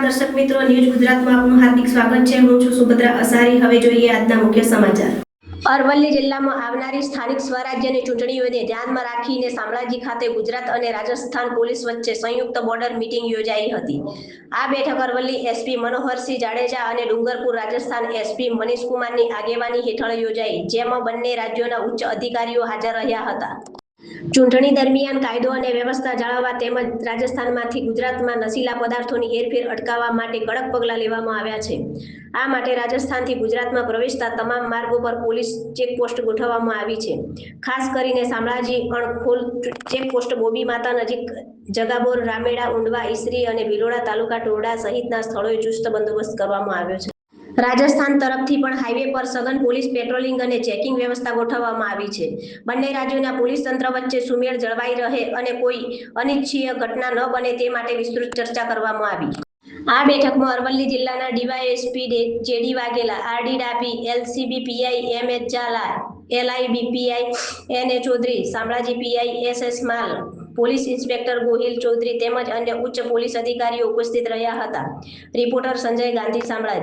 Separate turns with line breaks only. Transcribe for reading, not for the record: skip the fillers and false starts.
દર્શક મિત્રો, ન્યૂઝ ગુજરાતમાં આપનું હાર્દિક સ્વાગત છે। હું છું સુભદ્રા અસારી। હવે જોઈએ આજના મુખ્ય સમાચાર। અરવલ્લી જિલ્લામાં આવનારી સ્થાનિક સ્વરાજ્યની ચૂંટણીઓને ધ્યાનમાં રાખીને શામળાજી ખાતે ગુજરાત અને રાજસ્થાન પોલીસ વચ્ચે સંયુક્ત બોર્ડર મીટિંગ યોજાઈ હતી। આ બેઠક અરવલ્લી એસપી મનોહરસિંહ જાડેજા અને ડુંગરપુર રાજસ્થાન એસપી મનીષકુમારની આગેવાની હેઠળ યોજાઈ, જેમાં બંને રાજ્યોના ઉચ્ચ અધિકારીઓ હાજર રહ્યા હતા। ચૂંટણી દરમિયાન કાયદો અને વ્યવસ્થા જાળવવા તેમજ રાજસ્થાનમાંથી ગુજરાતમાં નશીલા પદાર્થોની હેરફેર અટકાવવા માટે કડક પગલાં લેવામાં આવ્યા છે। આ માટે રાજસ્થાનથી ગુજરાતમાં પ્રવેશતા તમામ માર્ગો પર પોલીસ ચેકપોસ્ટ ગોઠવવામાં આવી છે। ખાસ કરીને શામળાજી, અણખોલ ચેકપોસ્ટ, બોબી માતા નજીક જગાબોર, રામેડા, ઉંડવા, ઈસરી અને ભિલોડા તાલુકા ટોરડા સહિતના સ્થળોએ ચુસ્ત બંદોબસ્ત કરવામાં આવ્યો છે। રાજસ્થાન તરફથી પણ હાઈવે પર સઘન પોલીસ પેટ્રોલિંગ અને ચેકિંગ વ્યવસ્થા ગોઠવવામાં આવી છે। બંને રાજ્યોના પોલીસ તંત્ર વચ્ચે સુમેળ જળવાઈ રહે અને કોઈ અનિચ્છનીય ઘટના ન બને તે માટે વિસ્તૃત ચર્ચા કરવામાં આવી। આ બેઠકમાં અરવલ્લી જિલ્લાના DYSP JD Vaghela, RD Dabhi, LCB PI MH Zala, LIB PI NA Chaudhary, Shamlaji PI SS Mal, police inspector Gohil Chaudhary તેમજ અન્ય ઉચ્ચ પોલીસ અધિકારીઓ ઉપસ્થિત રહ્યા હતા। રિપોર્ટર સંજય ગાંધી, શામળાજી।